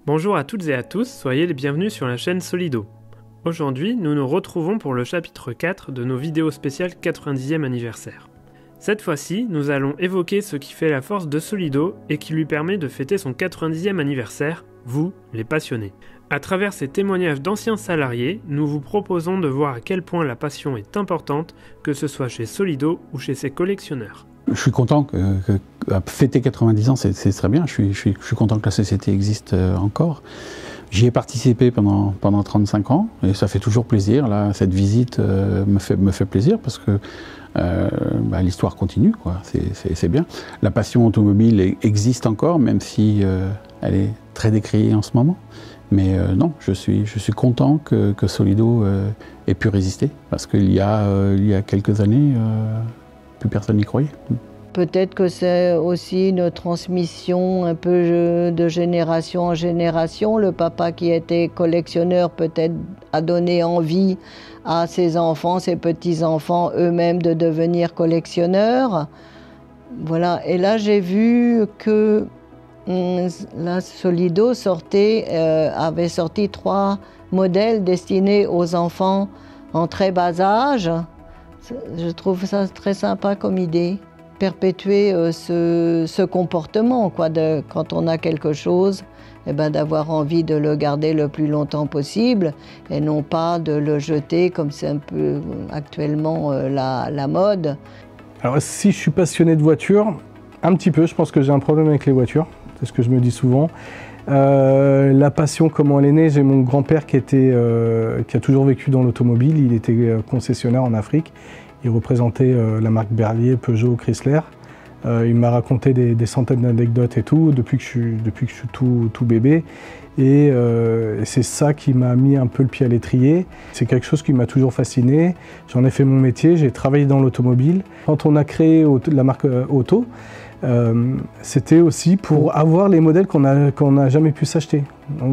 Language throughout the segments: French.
Bonjour à toutes et à tous, soyez les bienvenus sur la chaîne Solido. Aujourd'hui, nous nous retrouvons pour le chapitre 4 de nos vidéos spéciales 90e anniversaire. Cette fois-ci, nous allons évoquer ce qui fait la force de Solido et qui lui permet de fêter son 90e anniversaire, vous, les passionnés. À travers ces témoignages d'anciens salariés, nous vous proposons de voir à quel point la passion est importante, que ce soit chez Solido ou chez ses collectionneurs. Je suis content que fêter 90 ans, c'est très bien. Je suis content que la société existe encore. J'y ai participé pendant 35 ans et ça fait toujours plaisir. Là, cette visite me fait plaisir parce que l'histoire continue, quoi. C'est bien. La passion automobile existe encore, même si elle est très décriée en ce moment. Mais non, je suis content que Solido ait pu résister parce qu'il y a quelques années, plus personne n'y croyait. Peut-être que c'est aussi une transmission un peu de génération en génération. Le papa qui était collectionneur peut-être a donné envie à ses enfants, ses petits-enfants eux-mêmes de devenir collectionneurs. Voilà. Et là, j'ai vu que la Solido avait sorti 3 modèles destinés aux enfants en très bas âge. Je trouve ça très sympa comme idée. Perpétuer ce comportement, quoi, quand on a quelque chose, d'avoir envie de le garder le plus longtemps possible et non pas de le jeter comme c'est un peu actuellement la mode. Alors si je suis passionné de voitures, un petit peu, je pense que j'ai un problème avec les voitures, c'est ce que je me dis souvent. La passion, comment elle est née, j'ai mon grand-père qui a toujours vécu dans l'automobile, il était concessionnaire en Afrique. Il représentait la marque Berlier, Peugeot, Chrysler. Il m'a raconté des centaines d'anecdotes et tout, depuis que je suis tout bébé. Et c'est ça qui m'a mis un peu le pied à l'étrier. C'est quelque chose qui m'a toujours fasciné. J'en ai fait mon métier, j'ai travaillé dans l'automobile. Quand on a créé la marque Auto, c'était aussi pour avoir les modèles qu'on n'a jamais pu s'acheter.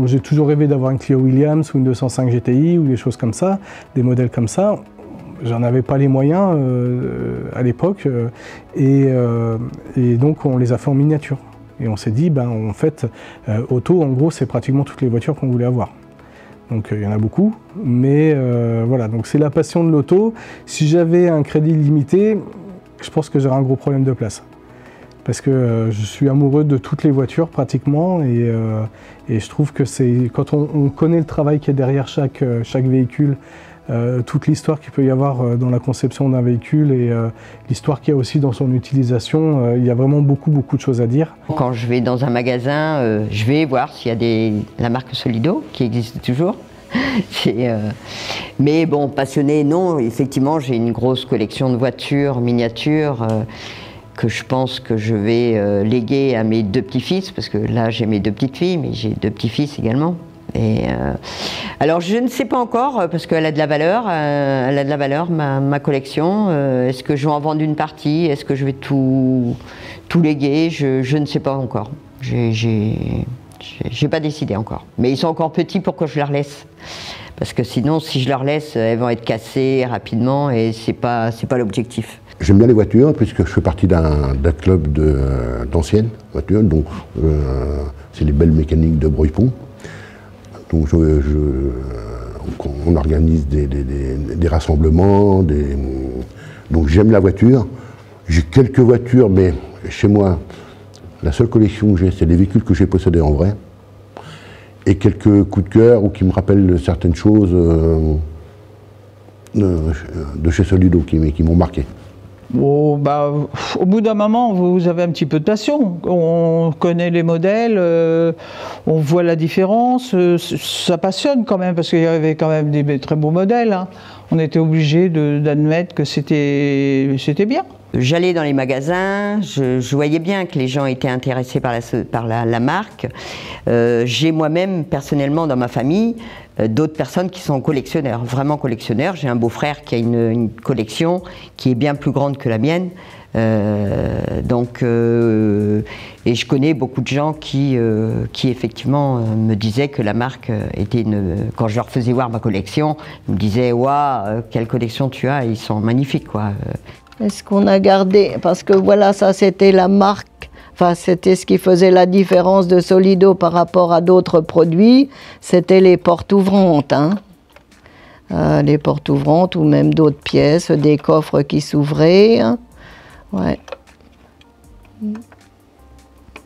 J'ai toujours rêvé d'avoir une Clio Williams ou une 205 GTI ou des choses comme ça, des modèles comme ça. J'en avais pas les moyens à l'époque et donc on les a fait en miniature. Et on s'est dit, en fait, Auto, en gros, c'est pratiquement toutes les voitures qu'on voulait avoir. Donc il y en a beaucoup, mais voilà, donc c'est la passion de l'auto. Si j'avais un crédit limité, je pense que j'aurais un gros problème de place. Parce que je suis amoureux de toutes les voitures pratiquement et je trouve que c'est quand on connaît le travail qu'il y a derrière chaque véhicule, toute l'histoire qu'il peut y avoir dans la conception d'un véhicule et l'histoire qu'il y a aussi dans son utilisation, il y a vraiment beaucoup de choses à dire. Quand je vais dans un magasin, je vais voir s'il y a la marque Solido qui existe toujours. Mais bon, passionné, non, effectivement j'ai une grosse collection de voitures miniatures que je pense que je vais léguer à mes 2 petits-fils, parce que là j'ai mes 2 petites filles, mais j'ai 2 petits-fils également. Et alors je ne sais pas encore, parce qu'elle a de la valeur, ma collection. Est-ce que je vais en vendre une partie? Est-ce que je vais tout léguer? Je ne sais pas encore. J'ai pas décidé encore. Mais ils sont encore petits pour que je leur laisse. Parce que sinon, si je leur laisse, elles vont être cassées rapidement et c'est pas l'objectif. J'aime bien les voitures puisque je fais partie d'un club d'anciennes voitures. Donc c'est les belles mécaniques de Breuil-Pont. Donc on organise des rassemblements, donc j'aime la voiture. J'ai quelques voitures, mais chez moi, la seule collection que j'ai, c'est des véhicules que j'ai possédés en vrai. Et quelques coups de cœur ou qui me rappellent certaines choses de chez Solido qui m'ont marqué. Bon, au bout d'un moment, vous avez un petit peu de passion. On connaît les modèles, on voit la différence. Ça passionne quand même, parce qu'il y avait quand même des très beaux modèles. Hein. On était obligé d'admettre que c'était bien. J'allais dans les magasins, je voyais bien que les gens étaient intéressés par la marque. J'ai moi-même, personnellement, dans ma famille, d'autres personnes qui sont collectionneurs, vraiment collectionneurs. J'ai un beau-frère qui a une collection qui est bien plus grande que la mienne. Et je connais beaucoup de gens qui effectivement me disaient que la marque était quand je leur faisais voir ma collection, ils me disaient « Waouh, quelle collection tu as !» Ils sont magnifiques, quoi. Est-ce qu'on a gardé, parce que voilà, ça c'était la marque Enfin, c'était ce qui faisait la différence de Solido par rapport à d'autres produits, c'était les portes ouvrantes. Hein. Les portes ouvrantes ou même d'autres pièces, des coffres qui s'ouvraient. Hein. Ouais.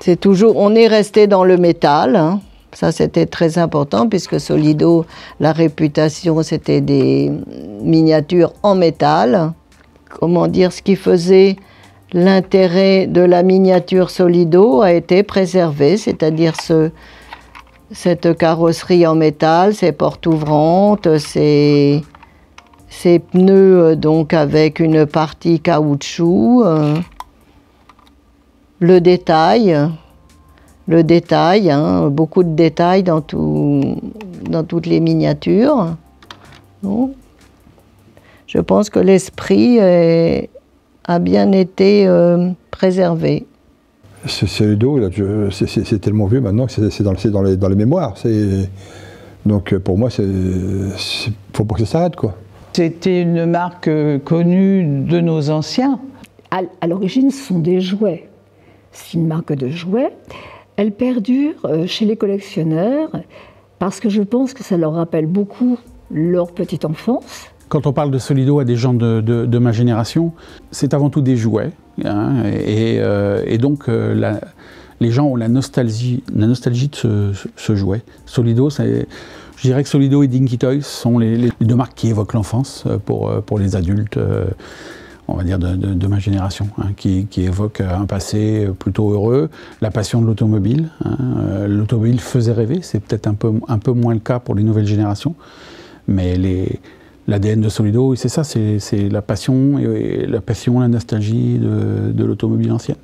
C'est toujours, on est resté dans le métal. Hein. Ça, c'était très important puisque Solido, la réputation, c'était des miniatures en métal. Comment dire, ce qui faisait l'intérêt de la miniature Solido a été préservé, c'est-à-dire cette carrosserie en métal, ces portes ouvrantes, ces pneus donc avec une partie caoutchouc, le détail, hein, beaucoup de détails dans toutes les miniatures. Bon. Je pense que l'esprit a bien été préservé. Solido, c'est tellement vieux maintenant que c'est dans les mémoires. Donc pour moi, faut pas que ça s'arrête, quoi. C'était une marque connue de nos anciens. À l'origine, ce sont des jouets. C'est une marque de jouets. Elle perdure chez les collectionneurs parce que je pense que ça leur rappelle beaucoup leur petite enfance. Quand on parle de Solido à des gens de ma génération, c'est avant tout des jouets. Hein, et donc les gens ont la nostalgie de ce jouet. Solido, je dirais que Solido et Dinky Toys sont les deux marques qui évoquent l'enfance pour les adultes, on va dire de ma génération, hein, qui évoquent un passé plutôt heureux, la passion de l'automobile. Hein, l'automobile faisait rêver, c'est peut-être un peu moins le cas pour les nouvelles générations, mais l'ADN de Solido, c'est ça, c'est la passion, la nostalgie de l'automobile ancienne.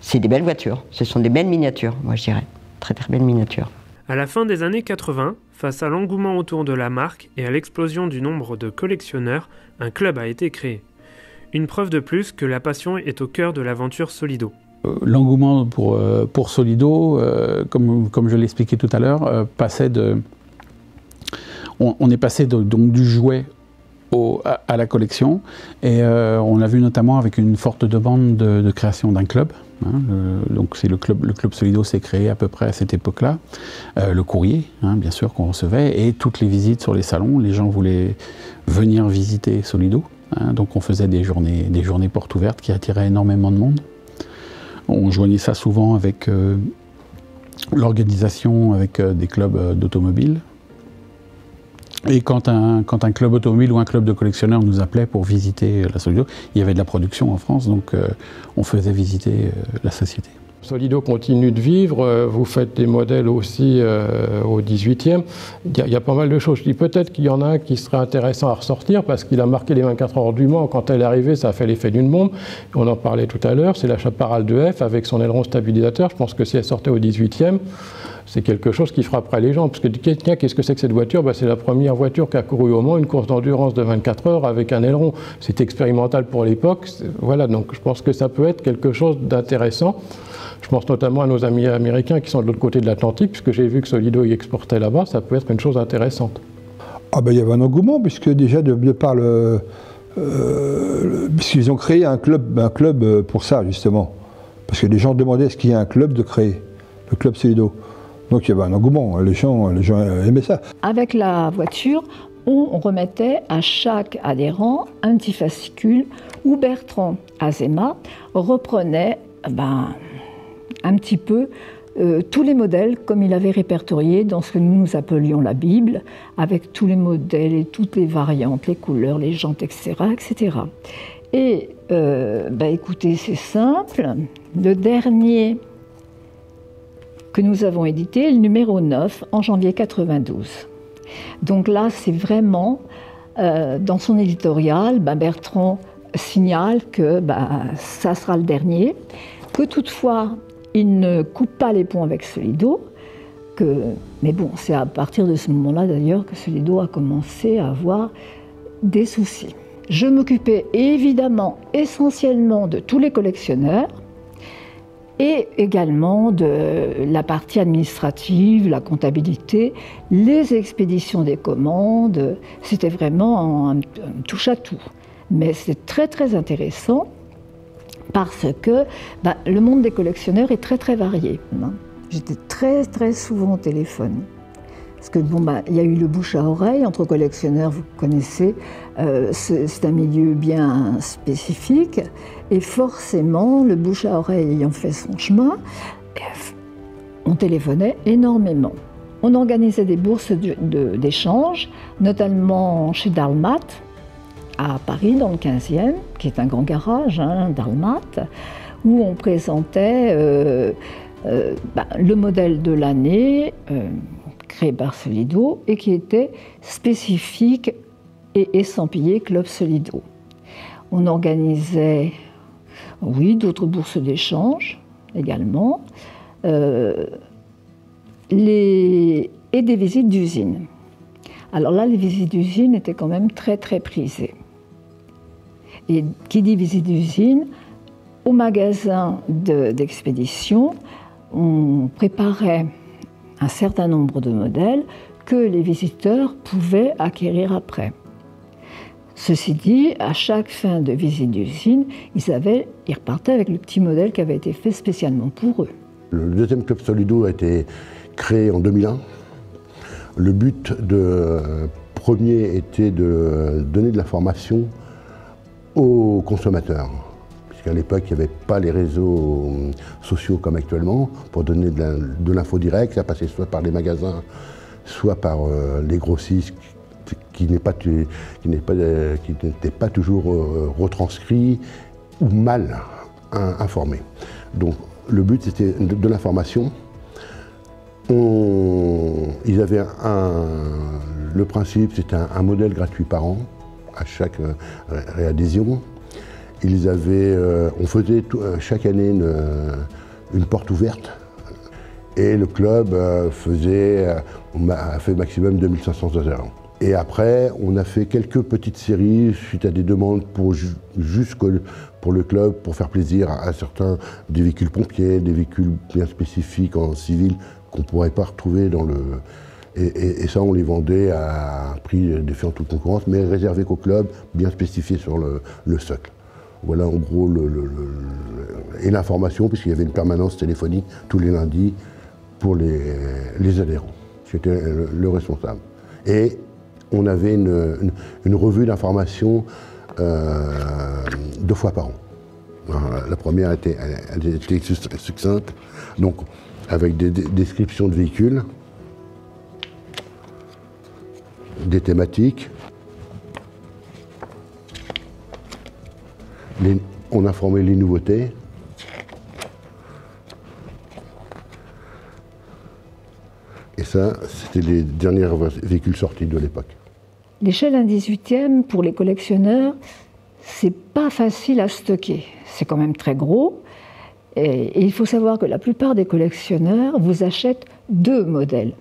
C'est des belles voitures, ce sont des belles miniatures, moi je dirais. Très très belles miniatures. À la fin des années 80, face à l'engouement autour de la marque et à l'explosion du nombre de collectionneurs, un club a été créé. Une preuve de plus que la passion est au cœur de l'aventure Solido. L'engouement pour Solido, comme je l'expliquais tout à l'heure, passait de... On est passé donc du jouet à la collection, et on l'a vu notamment avec une forte demande de création d'un club. Hein, donc c'est le club Solido s'est créé à peu près à cette époque-là. Le courrier, hein, bien sûr, qu'on recevait, et toutes les visites sur les salons. Les gens voulaient venir visiter Solido, hein, donc on faisait des journées portes ouvertes qui attiraient énormément de monde. On joignait ça souvent avec l'organisation avec des clubs d'automobile. Et quand un club automobile ou un club de collectionneurs nous appelait pour visiter la Solido, il y avait de la production en France, donc on faisait visiter la société. Solido continue de vivre, vous faites des modèles aussi au 18e. Il y a pas mal de choses. Je dis peut-être qu'il y en a un qui serait intéressant à ressortir parce qu'il a marqué les 24 heures du Mans. Quand elle est arrivée, ça a fait l'effet d'une bombe. On en parlait tout à l'heure, c'est la Chaparral 2F avec son aileron stabilisateur. Je pense que si elle sortait au 18e, c'est quelque chose qui frapperait les gens. Parce que tiens, qu'est-ce que c'est que cette voiture? C'est la première voiture qui a couru au Mans, une course d'endurance de 24 heures avec un aileron. C'est expérimental pour l'époque. Voilà, donc je pense que ça peut être quelque chose d'intéressant. Je pense notamment à nos amis américains qui sont de l'autre côté de l'Atlantique, puisque j'ai vu que Solido y exportait là-bas, ça peut être une chose intéressante. Ah ben il y avait un engouement, puisque déjà de par puisqu'ils ont créé un club pour ça, justement. Parce que les gens demandaient est-ce qu'il y a un club de créer, le club Solido. Donc il y avait un engouement, les gens aimaient ça. Avec la voiture, on remettait à chaque adhérent un petit fascicule où Bertrand Azéma reprenait un petit peu tous les modèles comme il avait répertorié dans ce que nous appelions la Bible, avec tous les modèles et toutes les variantes, les couleurs, les jantes, etc. etc. Et écoutez, c'est simple, le dernier que nous avons édité, le numéro 9, en janvier 92. Donc là, c'est vraiment, dans son éditorial, Bertrand signale que ça sera le dernier, que toutefois, il ne coupe pas les ponts avec Solido, mais bon, c'est à partir de ce moment-là d'ailleurs que Solido a commencé à avoir des soucis. Je m'occupais évidemment essentiellement de tous les collectionneurs, et également de la partie administrative, la comptabilité, les expéditions des commandes. C'était vraiment un touche-à-tout. Mais c'est très très intéressant parce que le monde des collectionneurs est très très varié. J'étais très très souvent au téléphone. Parce que il y a eu le bouche à oreille entre collectionneurs, vous connaissez, c'est un milieu bien spécifique, et forcément, le bouche à oreille ayant fait son chemin, on téléphonait énormément. On organisait des bourses d'échange, notamment chez Dalmat, à Paris, dans le 15e, qui est un grand garage, Dalmat, où on présentait le modèle de l'année, créé par Solido, et qui était spécifique et estampillé Club Solido. On organisait, oui, d'autres bourses d'échange également, et des visites d'usines. Alors là, les visites d'usines étaient quand même très très prisées. Et qui dit visite d'usine, au magasin d'expédition, on préparait un certain nombre de modèles que les visiteurs pouvaient acquérir après. Ceci dit, à chaque fin de visite d'usine, ils repartaient avec le petit modèle qui avait été fait spécialement pour eux. Le deuxième Club Solido a été créé en 2001. Le but premier était de donner de l'information aux consommateurs. Puisqu'à l'époque, il n'y avait pas les réseaux sociaux comme actuellement. Pour donner de l'info directe, ça passait soit par les magasins, soit par les grossistes qui n'étaient pas toujours retranscrits ou mal informés. Donc le but, c'était de l'information. Ils avaient le principe, c'était un modèle gratuit par an à chaque réadhésion. On faisait chaque année une porte ouverte et le club a fait maximum 2500 adhérents. Et après, on a fait quelques petites séries suite à des demandes pour le club, pour faire plaisir à certains, des véhicules pompiers, des véhicules bien spécifiques en civil qu'on ne pourrait pas retrouver dans le... Et ça, on les vendait à un prix défiant toute concurrence, mais réservé qu'au club, bien spécifié sur le socle. Voilà en gros et l'information, puisqu'il y avait une permanence téléphonique tous les lundis pour les adhérents. J'étais le responsable. Et on avait une revue d'information 2 fois par an. La première était succincte, donc avec des descriptions de véhicules, des thématiques. On informait les nouveautés. Et ça, c'était les derniers véhicules sortis de l'époque. L'échelle 1/18e, pour les collectionneurs, c'est pas facile à stocker. C'est quand même très gros. Et il faut savoir que la plupart des collectionneurs vous achètent 2 modèles.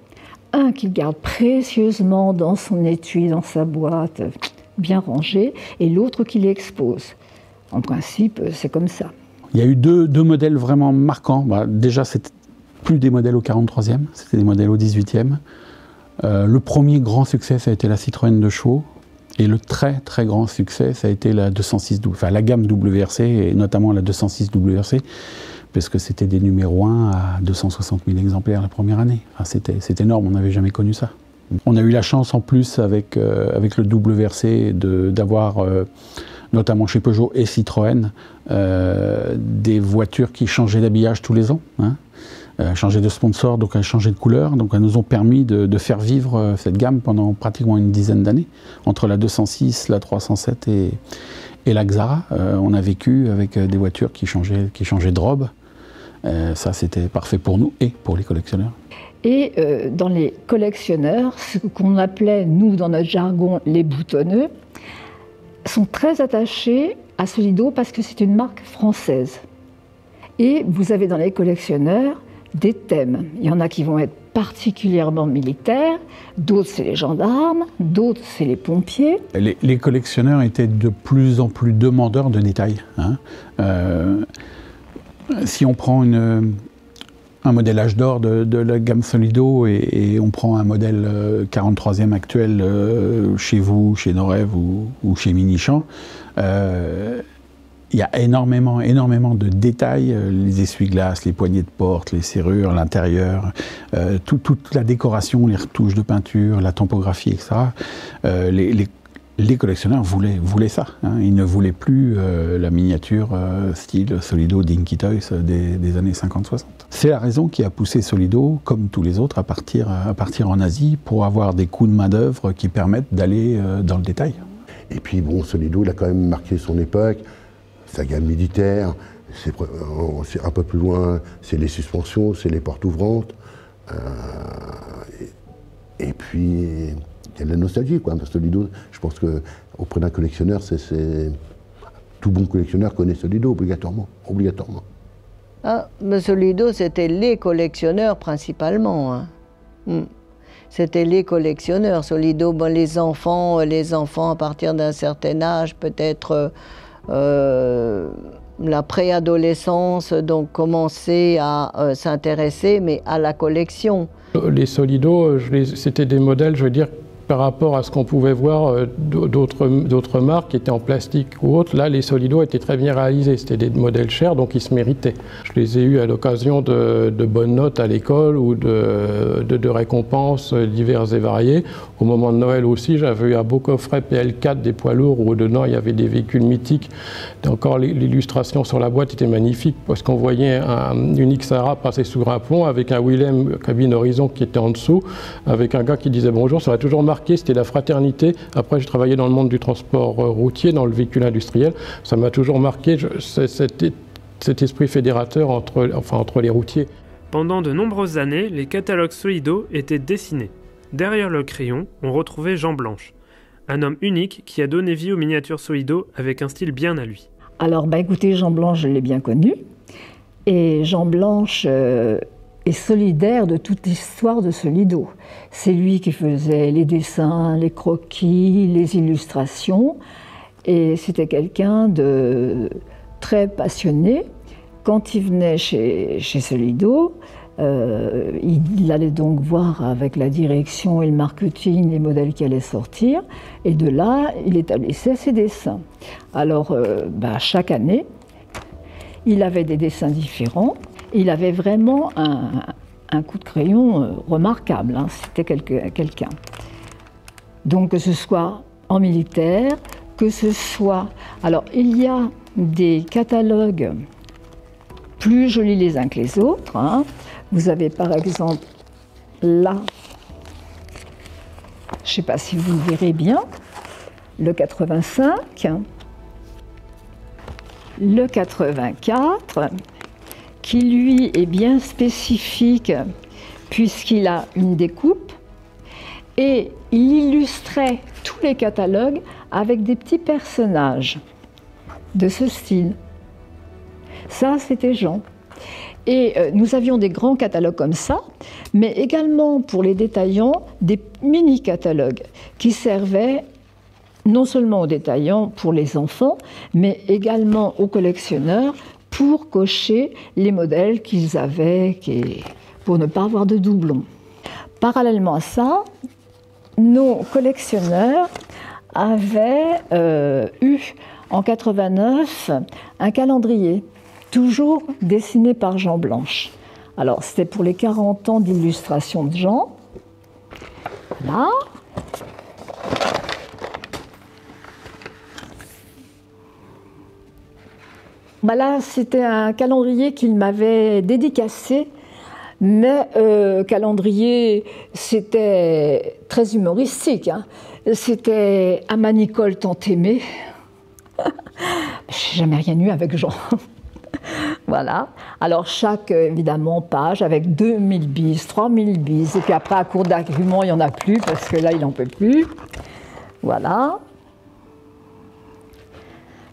Un qu'ils gardent précieusement dans son étui, dans sa boîte, bien rangé, et l'autre qu'il expose. En principe, c'est comme ça. Il y a eu deux modèles vraiment marquants. Déjà, c'était plus des modèles au 43e, c'était des modèles au 18e. Le premier grand succès, ça a été la Citroën 2 chevaux. Et le très très grand succès, ça a été la 206, enfin la gamme WRC, et notamment la 206 WRC, parce que c'était des numéros 1 à 260 000 exemplaires la première année. Enfin, c'était énorme, on n'avait jamais connu ça. On a eu la chance en plus avec le WRC d'avoir, notamment chez Peugeot et Citroën, des voitures qui changeaient d'habillage tous les ans. Changer de sponsor, donc elles changeaient de couleur, donc elles nous ont permis de faire vivre cette gamme pendant pratiquement une dizaine d'années. Entre la 206, la 307 et la Xara, on a vécu avec des voitures qui changeaient de robe. Ça, c'était parfait pour nous et pour les collectionneurs. Et dans les collectionneurs, ce qu'on appelait, nous, dans notre jargon, les boutonneux, sont très attachés à Solido parce que c'est une marque française. Et vous avez dans les collectionneurs des thèmes. Il y en a qui vont être particulièrement militaires, d'autres c'est les gendarmes, d'autres c'est les pompiers. Les collectionneurs étaient de plus en plus demandeurs de détails. Si on prend un modèle âge d'or de la gamme Solido et on prend un modèle 43e actuel chez vous, chez Norev ou chez Minichamp, il y a énormément de détails, les essuie-glaces, les poignées de porte, les serrures, l'intérieur, toute la décoration, les retouches de peinture, la topographie, etc. Les collectionneurs voulaient ça. Hein. Ils ne voulaient plus la miniature style Solido, Dinky Toys des années 50-60. C'est la raison qui a poussé Solido, comme tous les autres, à partir en Asie pour avoir des coûts de main-d'œuvre qui permettent d'aller dans le détail. Et puis bon, Solido, il a quand même marqué son époque. Sa gamme militaire, c'est un peu plus loin, c'est les suspensions, c'est les portes ouvrantes. Et puis, il y a de la nostalgie, quoi. Solido, je pense qu'auprès d'un collectionneur, tout bon collectionneur connaît Solido, obligatoirement. Ah, mais Solido, c'était les collectionneurs principalement. Hein. C'était les collectionneurs. Solido, bon, les enfants à partir d'un certain âge, peut-être la préadolescence, donc commencer à s'intéresser, mais à la collection. Les Solido, c'était des modèles, je veux dire, par rapport à ce qu'on pouvait voir d'autres marques qui étaient en plastique ou autres. Là, les Solido étaient très bien réalisés. C'était des modèles chers, donc ils se méritaient. Je les ai eus à l'occasion de bonnes notes à l'école ou de récompenses diverses et variées. Au moment de Noël aussi, j'avais eu un beau coffret PL4 des poids lourds où dedans il y avait des véhicules mythiques. Et encore, l'illustration sur la boîte était magnifique parce qu'on voyait une XRA passer sous un pont avec un Willem cabine horizon qui était en dessous, avec un gars qui disait bonjour. Ça m'a toujours marqué. C'était la fraternité. Après, j'ai travaillé dans le monde du transport routier, dans le véhicule industriel. Ça m'a toujours marqué cet esprit fédérateur entre les routiers. Pendant de nombreuses années, les catalogues Solido étaient dessinés. Derrière le crayon, on retrouvait Jean Blanche, un homme unique qui a donné vie aux miniatures Solido avec un style bien à lui. Alors, écoutez, Jean Blanche, je l'ai bien connu. Et Jean Blanche est solidaire de toute l'histoire de Solido. C'est lui qui faisait les dessins, les croquis, les illustrations. Et c'était quelqu'un de très passionné. Quand il venait chez Solido, il allait donc voir avec la direction et le marketing les modèles qui allaient sortir. Et de là, il établissait ses dessins. Alors, chaque année, il avait des dessins différents. Il avait vraiment un coup de crayon remarquable, hein. C'était quelqu'un. Donc que ce soit en militaire, que ce soit... Alors il y a des catalogues plus jolis les uns que les autres, hein. Vous avez par exemple là, je ne sais pas si vous le verrez bien, le 85, le 84, qui lui est bien spécifique puisqu'il a une découpe et il illustrait tous les catalogues avec des petits personnages de ce style. Ça, c'était Jean. Et nous avions des grands catalogues comme ça, mais également pour les détaillants, des mini-catalogues qui servaient non seulement aux détaillants pour les enfants, mais également aux collectionneurs pour cocher les modèles qu'ils avaient, pour ne pas avoir de doublons. Parallèlement à ça, nos collectionneurs avaient eu en 89 un calendrier, toujours dessiné par Jean Blanche. Alors c'était pour les 40 ans d'illustration de Jean. Là. Là, c'était un calendrier qu'il m'avait dédicacé, mais calendrier, c'était très humoristique, hein. C'était à Manicole tant aimé. J'ai jamais rien eu avec Jean. Voilà. Alors chaque, évidemment, page avec 2000 bis, 3000 bis, et puis après, à court d'arguments, il n'y en a plus, parce que là, il n'en peut plus. Voilà.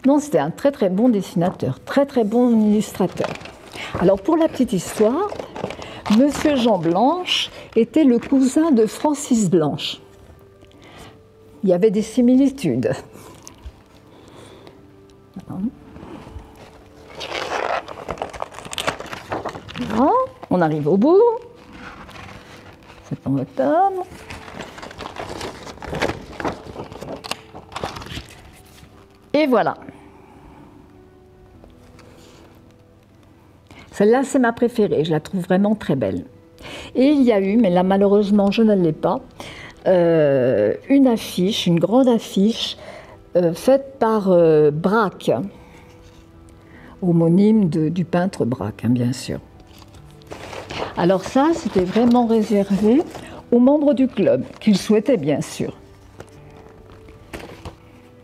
Non, c'était un très très bon dessinateur, très très bon illustrateur. Alors pour la petite histoire, Monsieur Jean Blanche était le cousin de Francis Blanche. Il y avait des similitudes. Voilà, on arrive au bout. C'est en octobre. Et voilà. Celle-là, c'est ma préférée, je la trouve vraiment très belle. Et il y a eu, mais là malheureusement je ne l'ai pas, une affiche, une grande affiche faite par Braque, homonyme du peintre Braque, hein, bien sûr. Alors ça, c'était vraiment réservé aux membres du club, qu'ils souhaitaient bien sûr.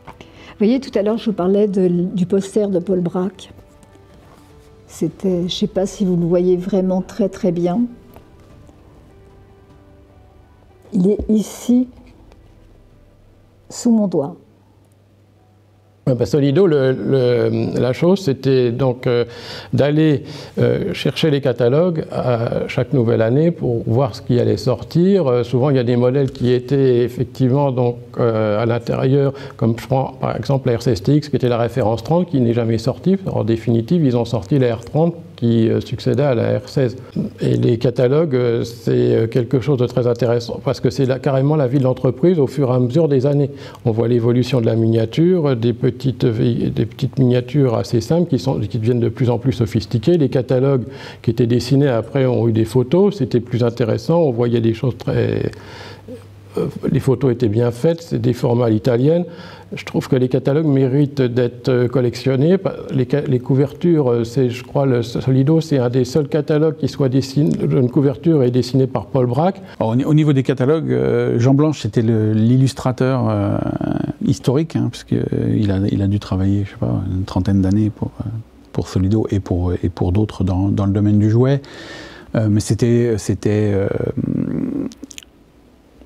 Vous voyez, tout à l'heure, je vous parlais du poster de Paul Braque. C'était, je ne sais pas si vous le voyez vraiment très très bien. Il est ici, sous mon doigt. Solido, la chose, c'était donc d'aller chercher les catalogues à chaque nouvelle année pour voir ce qui allait sortir. Souvent, il y a des modèles qui étaient effectivement donc, à l'intérieur, comme je prends par exemple la R16TX, qui était la référence 30, qui n'est jamais sortie. En définitive, ils ont sorti la R30 qui succédait à la R16. Et les catalogues, c'est quelque chose de très intéressant, parce que c'est carrément la vie de l'entreprise au fur et à mesure des années. On voit l'évolution de la miniature, des petites miniatures assez simples qui deviennent de plus en plus sophistiquées. Les catalogues qui étaient dessinés après ont eu des photos, c'était plus intéressant, on voyait des choses très... Les photos étaient bien faites, c'est des formats à l'italienne. Je trouve que les catalogues méritent d'être collectionnés. Les couvertures, je crois, le Solido, c'est un des seuls catalogues qui soit dessiné. Une couverture est dessinée par Paul Braque. Alors, au niveau des catalogues, Jean Blanche c'était l'illustrateur historique, hein, puisqu'il a dû travailler, je sais pas, une trentaine d'années pour Solido et pour d'autres dans le domaine du jouet. Mais c'était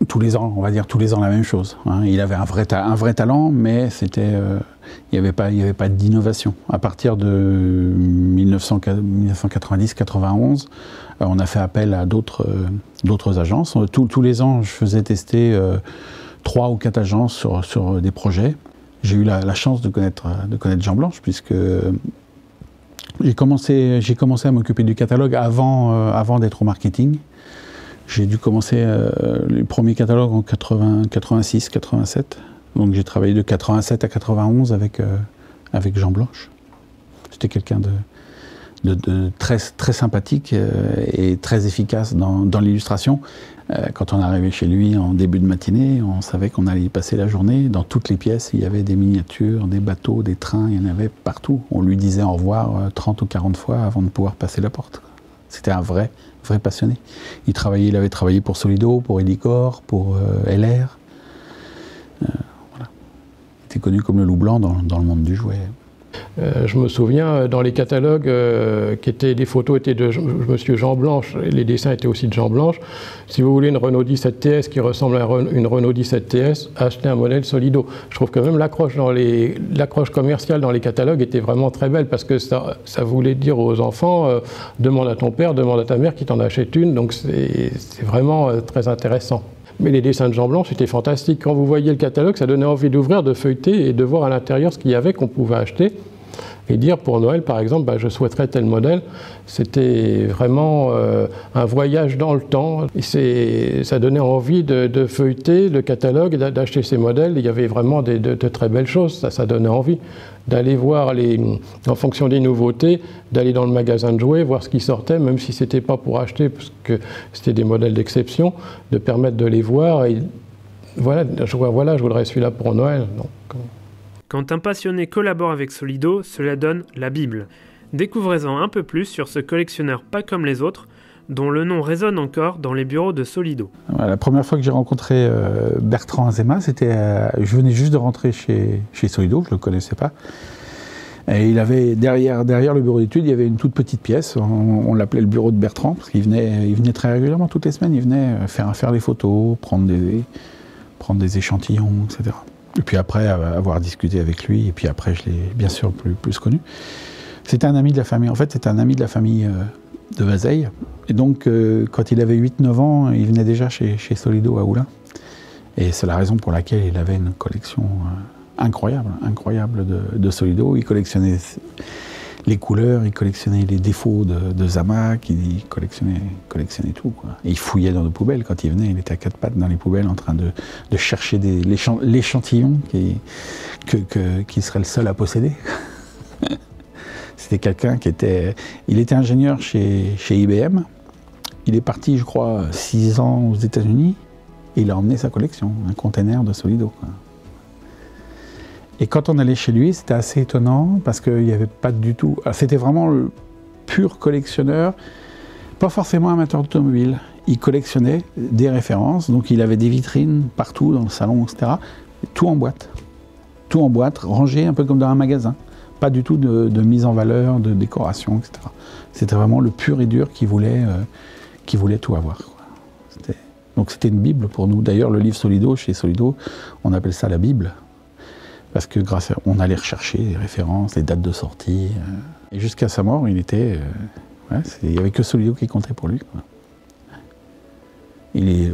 tous les ans, on va dire tous les ans la même chose. Hein. Il avait un vrai talent, mais il n'y avait pas d'innovation. À partir de 1990-91, on a fait appel à d'autres agences. Tous les ans, je faisais tester 3 ou 4 agences sur des projets. J'ai eu la chance de connaître Jean Blanche, puisque j'ai commencé à m'occuper du catalogue avant d'être au marketing. J'ai dû commencer les premiers catalogues en 86, 87. Donc j'ai travaillé de 87 à 91 avec Jean Blanche. C'était quelqu'un de très, très sympathique et très efficace dans l'illustration. Quand on arrivait chez lui en début de matinée, on savait qu'on allait y passer la journée. Dans toutes les pièces, il y avait des miniatures, des bateaux, des trains, il y en avait partout. On lui disait au revoir 30 ou 40 fois avant de pouvoir passer la porte. C'était un vrai passionné. Il avait travaillé pour Solido, pour Edicor, pour LR. Voilà. Il était connu comme le loup blanc dans le monde du jouet. Je me souviens, dans les catalogues, les photos étaient de Monsieur Jean Blanche, les dessins étaient aussi de Jean Blanche. Si vous voulez une Renault 17 TS qui ressemble à une Renault 17 TS, achetez un modèle Solido. Je trouve que même l'accroche commerciale dans les catalogues était vraiment très belle, parce que ça voulait dire aux enfants, demande à ton père, demande à ta mère qui t'en achète une, donc c'est vraiment très intéressant. Mais les dessins de Jean Blanche étaient fantastiques. Quand vous voyez le catalogue, ça donnait envie d'ouvrir, de feuilleter et de voir à l'intérieur ce qu'il y avait qu'on pouvait acheter. Et dire pour Noël, par exemple, je souhaiterais tel modèle. C'était vraiment un voyage dans le temps. Et ça donnait envie de feuilleter le catalogue, d'acheter ces modèles. Il y avait vraiment de très belles choses. Ça donnait envie d'aller voir, en fonction des nouveautés, d'aller dans le magasin de jouets, voir ce qui sortait, même si ce n'était pas pour acheter, parce que c'était des modèles d'exception, de permettre de les voir. Et voilà, je voudrais celui-là pour Noël. Donc, quand un passionné collabore avec Solido, cela donne la Bible. Découvrez-en un peu plus sur ce collectionneur pas comme les autres, dont le nom résonne encore dans les bureaux de Solido. La première fois que j'ai rencontré Bertrand Azéma, c'était, je venais juste de rentrer chez Solido, je ne le connaissais pas. Et il avait derrière le bureau d'études, il y avait une toute petite pièce, on l'appelait le bureau de Bertrand, parce qu'il venait très régulièrement, toutes les semaines, il venait faire des photos, prendre des échantillons, etc. Et puis après, avoir discuté avec lui, et puis après, je l'ai bien sûr plus connu. C'était un ami de la famille. En fait, c'était un ami de la famille de Vazeille. Et donc, quand il avait 8-9 ans, il venait déjà chez Solido à Oulin. Et c'est la raison pour laquelle il avait une collection incroyable de Solido. Il collectionnait les couleurs, il collectionnait les défauts de Zamac, il collectionnait tout, quoi. Et il fouillait dans nos poubelles quand il venait, il était à 4 pattes dans les poubelles en train de chercher l'échantillon qu'il serait le seul à posséder. c'était quelqu'un qui était... Il était ingénieur chez IBM. Il est parti, je crois, 6 ans aux États-Unis. Et il a emmené sa collection, un container de Solido, quoi. Et quand on allait chez lui, c'était assez étonnant parce qu'il n'y avait pas du tout... C'était vraiment le pur collectionneur, pas forcément amateur d'automobile. Il collectionnait des références, donc il avait des vitrines partout dans le salon, etc. Tout en boîte. Tout en boîte, rangé un peu comme dans un magasin. Pas du tout de mise en valeur, de décoration, etc. C'était vraiment le pur et dur qui voulait tout avoir, quoi. Donc c'était une Bible pour nous. D'ailleurs, le livre Solido, chez Solido, on appelle ça la Bible. Parce que on allait rechercher les références, les dates de sortie. Et jusqu'à sa mort, il n'y avait que Solido qui comptait pour lui, quoi.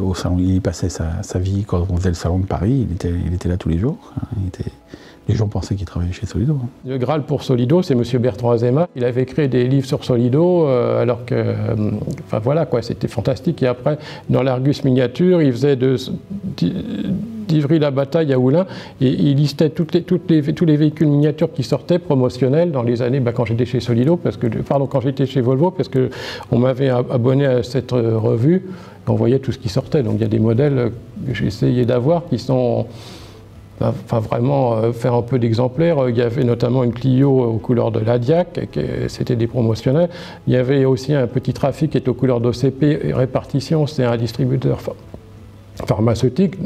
Au salon, il passait sa vie, quand on faisait le salon de Paris, il était là tous les jours. Les gens pensaient qu'il travaillait chez Solido. Le Graal pour Solido, c'est M. Bertrand Azéma. Il avait écrit des livres sur Solido, alors que, enfin voilà quoi, c'était fantastique. Et après, dans l'Argus miniature, il faisait d'Ivry-la-Bataille à Oulin, et il listait tous les véhicules miniatures qui sortaient, promotionnels, dans les années, quand j'étais chez Solido, quand j'étais chez Volvo, parce qu'on m'avait abonné à cette revue, on voyait tout ce qui sortait. Donc il y a des modèles que j'ai essayé d'avoir qui sont... Enfin, vraiment faire un peu d'exemplaires. Il y avait notamment une Clio aux couleurs de l'Adiac, c'était des promotionnels. Il y avait aussi un petit trafic qui était aux couleurs d'OCP, répartition, c'est un distributeur pharmaceutique.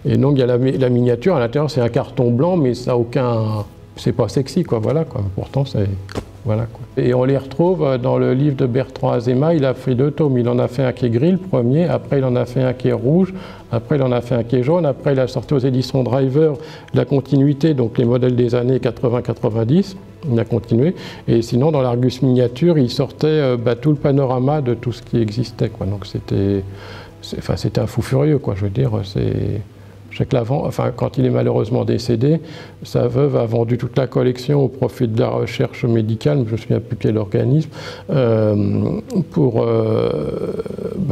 Et donc il y a la miniature, à l'intérieur c'est un carton blanc, mais ça a aucun... C'est pas sexy, quoi, voilà, quoi. Pourtant c'est... Voilà, quoi. Et on les retrouve dans le livre de Bertrand Azéma. Il a fait 2 tomes. Il en a fait un qui est gris, le premier. Après, il en a fait un qui est rouge. Après, il en a fait un qui est jaune. Après, il a sorti aux éditions Driver la continuité, donc les modèles des années 80-90. Il a continué. Et sinon, dans l'Argus miniature, il sortait tout le panorama de tout ce qui existait, quoi. Donc c'était un fou furieux, quoi. Je veux dire, je sais que quand il est malheureusement décédé, sa veuve a vendu toute la collection au profit de la recherche médicale, je ne me souviens plus quel organisme,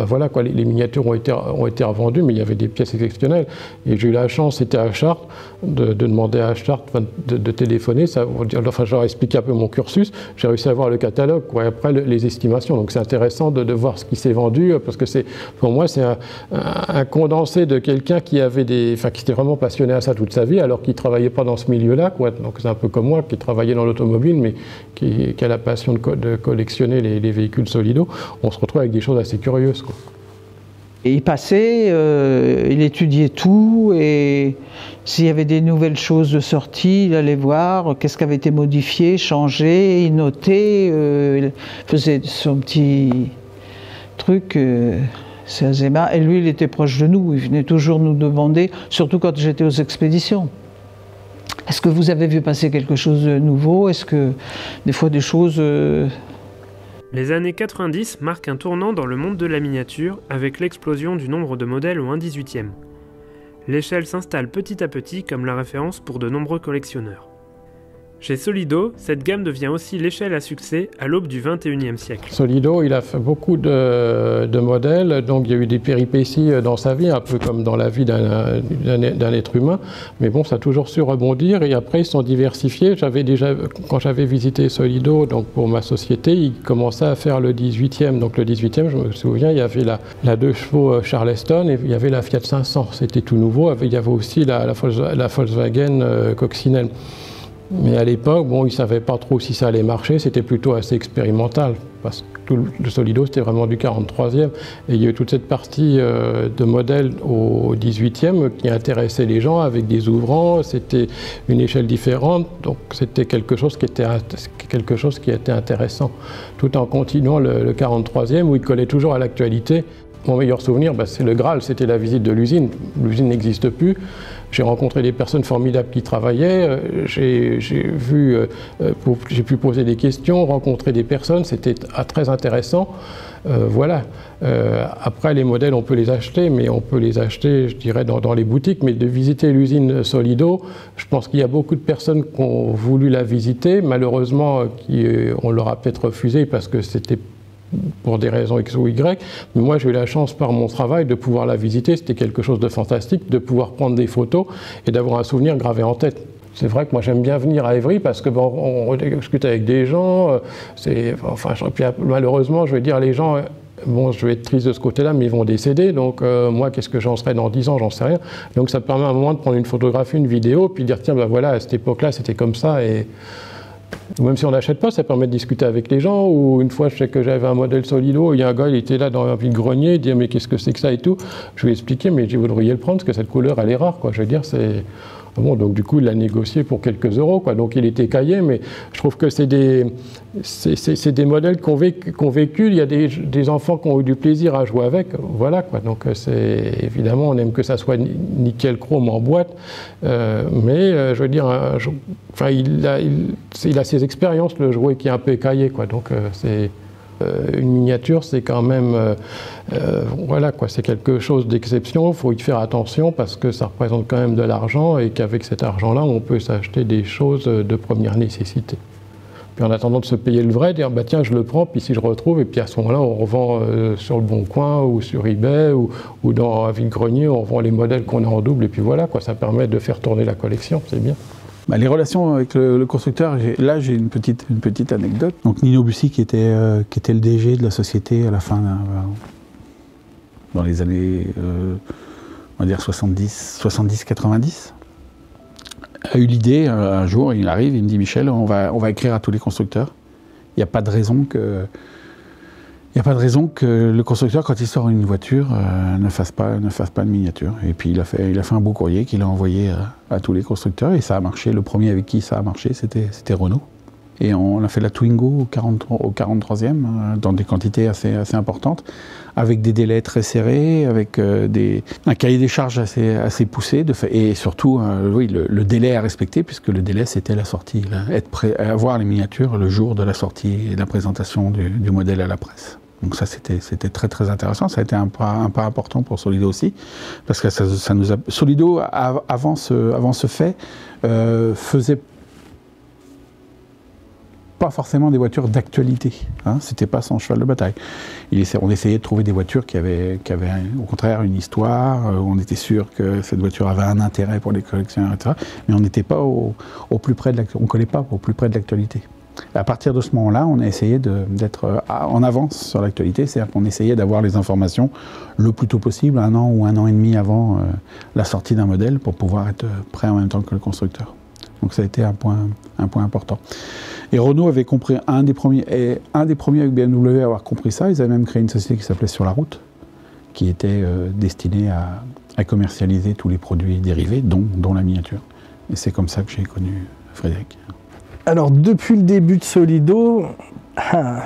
voilà, quoi, les miniatures ont été revendues, mais il y avait des pièces exceptionnelles. Et j'ai eu la chance, c'était à Chartres, de demander à Chartres de téléphoner. J'aurais expliqué un peu mon cursus. J'ai réussi à voir le catalogue, quoi, et après les estimations. Donc c'est intéressant de voir ce qui s'est vendu, parce que pour moi, c'est un condensé de quelqu'un qui était vraiment passionné à ça toute sa vie, alors qu'il ne travaillait pas dans ce milieu-là, quoi. Donc c'est un peu comme moi, qui travaillait dans l'automobile, mais qui a la passion de collectionner les véhicules Solido. On se retrouve avec des choses assez curieuses, quoi. Et il passait, il étudiait tout, et s'il y avait des nouvelles choses de sortie, il allait voir qu'est-ce qui avait été modifié, changé, il notait, il faisait son petit truc. C'est Azéma, et lui il était proche de nous, il venait toujours nous demander, surtout quand j'étais aux expéditions. Est-ce que vous avez vu passer quelque chose de nouveau? Est-ce que des fois des choses... Les années 90 marquent un tournant dans le monde de la miniature avec l'explosion du nombre de modèles au 1/18e. L'échelle s'installe petit à petit comme la référence pour de nombreux collectionneurs. Chez Solido, cette gamme devient aussi l'échelle à succès à l'aube du XXIe siècle. Solido, il a fait beaucoup de modèles, donc il y a eu des péripéties dans sa vie, un peu comme dans la vie d'un être humain, mais bon, ça a toujours su rebondir, et après ils sont diversifiés. Quand j'avais visité Solido, donc pour ma société, ils commençaient à faire le 18e, donc le 18e, je me souviens, il y avait la 2 chevaux Charleston, et il y avait la Fiat 500, c'était tout nouveau, il y avait aussi la Volkswagen Coccinelle. Mais à l'époque, bon, ils ne savaient pas trop si ça allait marcher, c'était plutôt assez expérimental, parce que tout le Solido, c'était vraiment du 43e, et il y a eu toute cette partie de modèles au 18e qui intéressait les gens, avec des ouvrants, c'était une échelle différente, donc c'était quelque chose qui était intéressant, tout en continuant le 43e, où il collait toujours à l'actualité. Mon meilleur souvenir, c'est le Graal, c'était la visite de l'usine. L'usine n'existe plus. J'ai rencontré des personnes formidables qui travaillaient. J'ai pu poser des questions, rencontrer des personnes. C'était très intéressant. Voilà. Après, les modèles, on peut les acheter, mais on peut les acheter, je dirais, dans les boutiques. Mais de visiter l'usine Solido, je pense qu'il y a beaucoup de personnes qui ont voulu la visiter. Malheureusement, on leur a peut-être refusé parce que c'était pour des raisons X ou Y, mais moi j'ai eu la chance par mon travail de pouvoir la visiter, c'était quelque chose de fantastique, de pouvoir prendre des photos et d'avoir un souvenir gravé en tête. c'est vrai que moi j'aime bien venir à Évry parce que bon, on discute avec des gens, puis malheureusement je vais dire les gens, bon je vais être triste de ce côté-là, mais ils vont décéder, donc moi qu'est-ce que j'en serai dans 10 ans, j'en sais rien. Donc ça permet à un moment de prendre une photographie, une vidéo, puis de dire tiens ben voilà, à cette époque-là c'était comme ça, et même si on n'achète pas, ça permet de discuter avec les gens. Ou une fois, je sais que j'avais un modèle Solido, il y a un gars, il était là dans un vide-grenier, il dit mais qu'est-ce que c'est que ça et tout. Je lui ai expliqué, mais vous devriez le prendre parce que cette couleur, elle est rare, quoi. Je veux dire, c'est bon. Donc du coup, il l'a négocié pour quelques euros, quoi. Donc il était caillé, mais je trouve que c'est des modèles qu'on vécu. Il y a des enfants qui ont eu du plaisir à jouer avec, voilà, quoi. Donc c'est évidemment, on aime que ça soit nickel chrome en boîte, mais je veux dire, il a ses expériences, le jouet qui est un peu écaillé, quoi. Donc c'est une miniature, c'est quand même, voilà quoi, c'est quelque chose d'exception. Il faut y faire attention parce que ça représente quand même de l'argent et qu'avec cet argent-là, on peut s'acheter des choses de première nécessité. Puis en attendant de se payer le vrai, dire bah tiens, je le prends, puis si je retrouve, et puis à ce moment-là, on revend sur le Bon Coin ou sur eBay ou dans un vide-grenier, on revend les modèles qu'on a en double, et puis voilà quoi, ça permet de faire tourner la collection, c'est bien. Bah, les relations avec le constructeur, là j'ai une petite anecdote. Donc Nino Bussy qui était le DG de la société à la fin, dans les années, on va dire 70-90, a eu l'idée, un jour il arrive, il me dit Michel, on va écrire à tous les constructeurs. Il n'y a pas de raison que le constructeur, quand il sort une voiture, ne fasse pas de miniature. Et puis il a fait un beau courrier qu'il a envoyé à tous les constructeurs et ça a marché. Le premier avec qui ça a marché, c'était Renault. Et on a fait la Twingo au 43e, dans des quantités assez importantes, avec des délais très serrés, avec un cahier des charges assez poussé, et surtout oui, le délai à respecter, puisque le délai c'était la sortie, être prêt à avoir les miniatures le jour de la sortie et de la présentation du modèle à la presse. Donc ça c'était très très intéressant, ça a été un pas important pour Solido aussi, parce que ça nous a... Solido avant ce fait faisait pas forcément des voitures d'actualité, hein, c'était pas son cheval de bataille. On essayait de trouver des voitures qui avaient au contraire une histoire, on était sûr que cette voiture avait un intérêt pour les collectionneurs, etc. Mais on n'était pas au plus près de l'actualité, on collait pas au plus près de l'actualité. À partir de ce moment-là, on a essayé d'être en avance sur l'actualité, c'est-à-dire qu'on essayait d'avoir les informations le plus tôt possible, 1 an ou 1 an et demi avant la sortie d'un modèle, pour pouvoir être prêt en même temps que le constructeur. Donc ça a été un point important. Et Renault avait compris, un des premiers avec BMW à avoir compris ça. Ils avaient même créé une société qui s'appelait Sur la Route, qui était destinée à commercialiser tous les produits dérivés, dont la miniature. Et c'est comme ça que j'ai connu Frédéric. Alors depuis le début de Solido,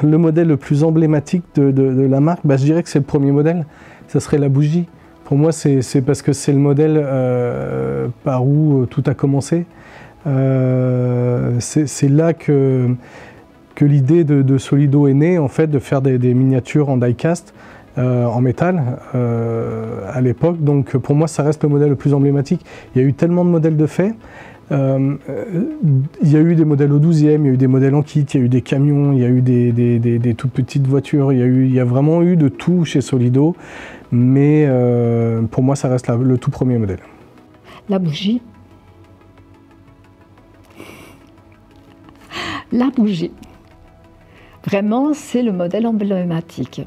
le modèle le plus emblématique de la marque, je dirais que c'est le premier modèle, ça serait la bougie. Pour moi, c'est parce que c'est le modèle par où tout a commencé. C'est là que l'idée de Solido est née, en fait, de faire des miniatures en die-cast, en métal, à l'époque. Donc pour moi, ça reste le modèle le plus emblématique. Il y a eu tellement de modèles de fait. Il y a eu des modèles au 12e, il y a eu des modèles en kit, il y a eu des camions, il y a eu des toutes petites voitures, il y a vraiment eu de tout chez Solido. Mais pour moi, ça reste le tout premier modèle. La bougie. La bougie. Vraiment, c'est le modèle emblématique.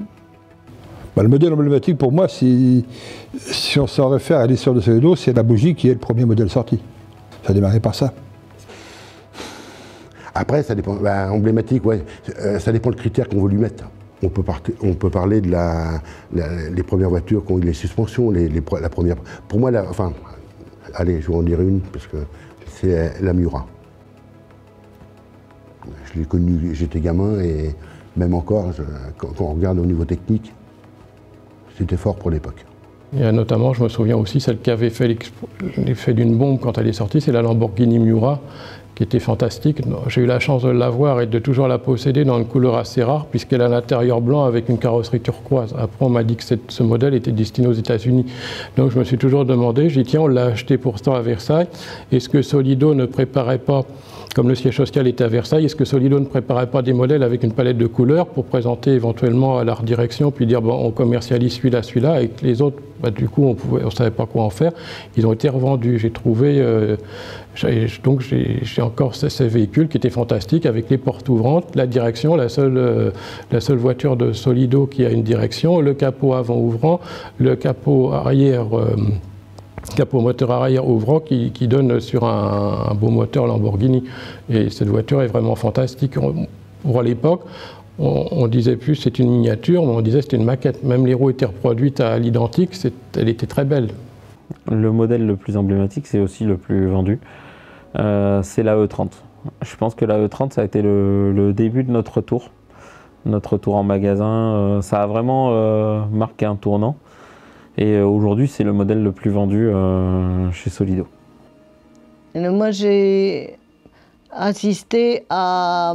Le modèle emblématique pour moi, si on s'en réfère à l'histoire de Solido, c'est la bougie qui est le premier modèle sorti. Ça a démarré par ça. Après, ça dépend. Emblématique, ouais. Ça dépend le critère qu'on veut lui mettre. On peut parler de les premières voitures qui ont eu les suspensions, la première. Pour moi, allez, je vais en dire une, parce que c'est la Miura. Je l'ai connue, j'étais gamin, et même encore, quand on regarde au niveau technique, c'était fort pour l'époque. Et notamment, je me souviens aussi, celle qui avait fait l'effet d'une bombe quand elle est sortie, c'est la Lamborghini Miura, qui était fantastique. J'ai eu la chance de l'avoir et de toujours la posséder dans une couleur assez rare, puisqu'elle a l'intérieur blanc avec une carrosserie turquoise. Après, on m'a dit que ce modèle était destiné aux États-Unis. Donc je me suis toujours demandé, j'ai dit tiens, on l'a acheté pour ça à Versailles. Est-ce que Solido ne préparait pas comme le siège social était à Versailles, est-ce que Solido ne préparait pas des modèles avec une palette de couleurs pour présenter éventuellement à l'art direction, puis dire bon, on commercialise celui-là, et que les autres, bah, du coup, on ne savait pas quoi en faire. Ils ont été revendus. J'ai trouvé, donc j'ai encore ces véhicules qui étaient fantastiques, avec les portes ouvrantes, la direction, la seule voiture de Solido qui a une direction, le capot avant ouvrant, le capot arrière. Capot moteur arrière ouvrant qui donne sur un beau moteur Lamborghini. Et cette voiture est vraiment fantastique. Pour l'époque, on disait plus c'est une miniature, mais on disait c'était une maquette. Même les roues étaient reproduites à l'identique, elle était très belle. Le modèle le plus emblématique, c'est aussi le plus vendu, c'est la E30. Je pense que la E30, ça a été le début de notre retour en magasin. Ça a vraiment marqué un tournant. Et aujourd'hui, c'est le modèle le plus vendu chez Solido. Moi, j'ai assisté à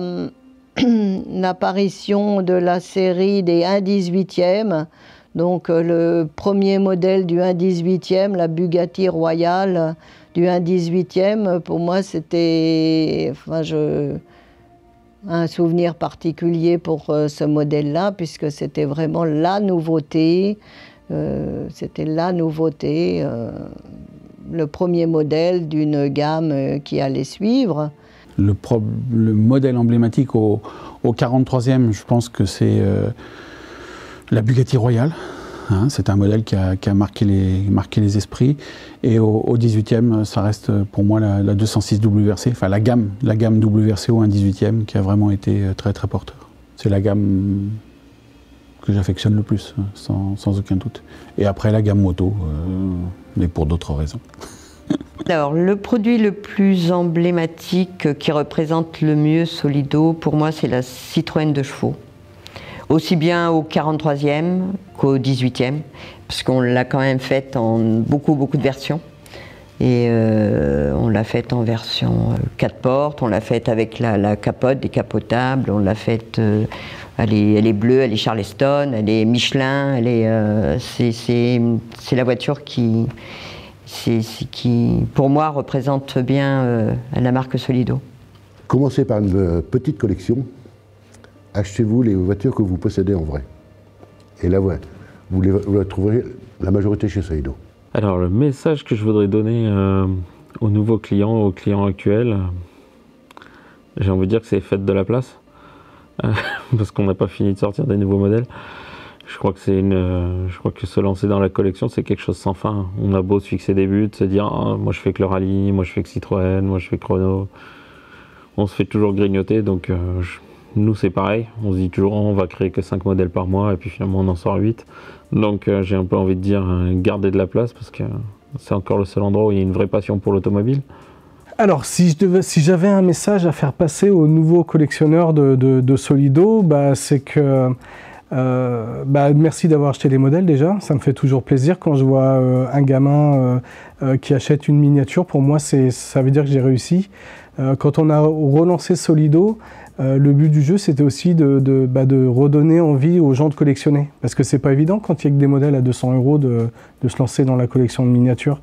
l'apparition de la série des 1/18e. Donc, le premier modèle du 1/18e, la Bugatti Royale du 1/18e, pour moi, c'était un souvenir particulier pour ce modèle-là, puisque c'était vraiment la nouveauté. C'était la nouveauté, le premier modèle d'une gamme qui allait suivre. Le modèle emblématique au 43e, je pense que c'est la Bugatti Royale. Hein, c'est un modèle qui a marqué les esprits. Et au 18e, ça reste pour moi la 206 WRC, enfin la gamme WRC au 1/18e qui a vraiment été très très porteur. C'est la gamme que j'affectionne le plus, sans aucun doute. Et après la gamme moto, mais pour d'autres raisons. Alors, le produit le plus emblématique qui représente le mieux Solido, pour moi, c'est la Citroën 2 chevaux. Aussi bien au 43e qu'au 18e, parce qu'on l'a quand même faite en beaucoup de versions. Et on l'a faite en version 4 portes, on l'a faite avec la capote décapotable, on l'a faite... Elle est bleue, elle est Charleston, elle est Michelin, c'est la voiture qui, pour moi, représente bien la marque Solido. Commencez par une petite collection. Achetez-vous les voitures que vous possédez en vrai. Et là, ouais, vous la trouverez la majorité chez Solido. Alors, le message que je voudrais donner aux nouveaux clients, aux clients actuels, j'ai envie de dire que c'est faites de la place. Parce qu'on n'a pas fini de sortir des nouveaux modèles. Je crois que se lancer dans la collection, c'est quelque chose sans fin. On a beau se fixer des buts, se dire moi je fais que le rallye, moi je fais que Citroën, moi je fais que Renault. On se fait toujours grignoter, donc nous c'est pareil. On se dit toujours on va créer que 5 modèles par mois et puis finalement on en sort 8. Donc j'ai un peu envie de dire garder de la place parce que c'est encore le seul endroit où il y a une vraie passion pour l'automobile. Alors, si j'avais un message à faire passer aux nouveaux collectionneurs de Solido, c'est que merci d'avoir acheté les modèles déjà. Ça me fait toujours plaisir quand je vois un gamin qui achète une miniature. Pour moi, ça veut dire que j'ai réussi. Quand on a relancé Solido, le but du jeu, c'était aussi de redonner envie aux gens de collectionner. Parce que c'est pas évident quand il y a que des modèles à 200 € de se lancer dans la collection de miniatures.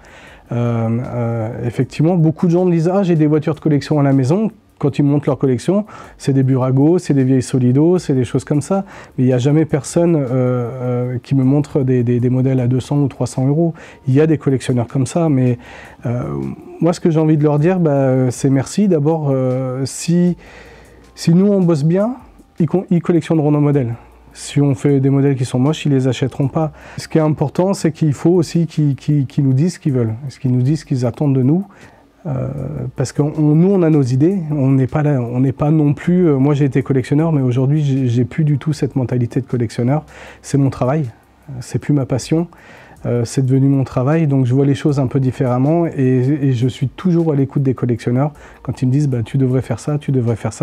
Effectivement, beaucoup de gens me disent « Ah, j'ai des voitures de collection à la maison ». Quand ils montent leur collection, c'est des Burago, c'est des vieilles Solido, c'est des choses comme ça. Mais il n'y a jamais personne qui me montre des modèles à 200 ou 300 €. Il y a des collectionneurs comme ça, mais moi, ce que j'ai envie de leur dire, c'est merci. D'abord, si nous, on bosse bien, ils collectionneront nos modèles. Si on fait des modèles qui sont moches, ils ne les achèteront pas. Ce qui est important, c'est qu'il faut aussi qu'ils nous disent ce qu'ils veulent, qu'ils nous disent ce qu'ils attendent de nous. Parce que nous, on a nos idées, on n'est pas non plus... moi, j'ai été collectionneur, mais aujourd'hui, j'ai plus du tout cette mentalité de collectionneur. C'est mon travail, c'est plus ma passion. C'est devenu mon travail, donc je vois les choses un peu différemment et je suis toujours à l'écoute des collectionneurs quand ils me disent tu devrais faire ça,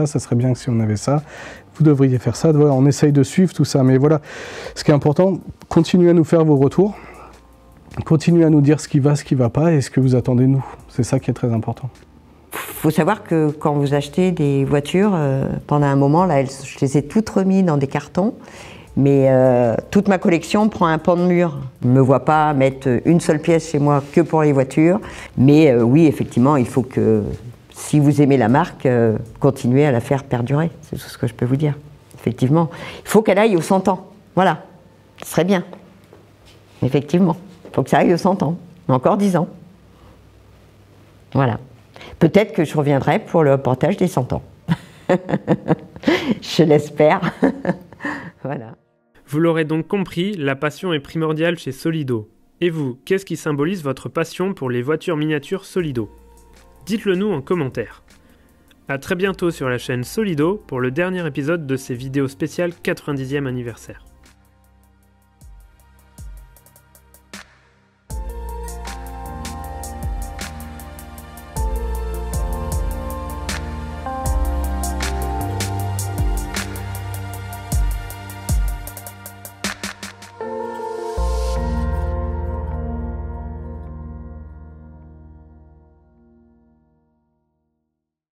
ça serait bien que si on avait ça, vous devriez faire ça. Voilà, on essaye de suivre tout ça, mais voilà, ce qui est important, continuez à nous faire vos retours, continuez à nous dire ce qui va pas et ce que vous attendez de nous. C'est ça qui est très important. Il faut savoir que quand vous achetez des voitures, pendant un moment, là, je les ai toutes remises dans des cartons. Mais toute ma collection prend un pan de mur. Je ne me vois pas mettre une seule pièce chez moi que pour les voitures. Mais oui, effectivement, il faut que si vous aimez la marque, continuez à la faire perdurer. C'est tout ce que je peux vous dire. Effectivement, il faut qu'elle aille aux 100 ans. Voilà, ce serait bien. Effectivement, il faut que ça aille aux 100 ans. Encore 10 ans. Voilà. Peut-être que je reviendrai pour le reportage des 100 ans. Je l'espère. Voilà. Vous l'aurez donc compris, la passion est primordiale chez Solido. Et vous, qu'est-ce qui symbolise votre passion pour les voitures miniatures Solido? Dites-le nous en commentaire. A très bientôt sur la chaîne Solido pour le dernier épisode de ces vidéos spéciales 90e anniversaire.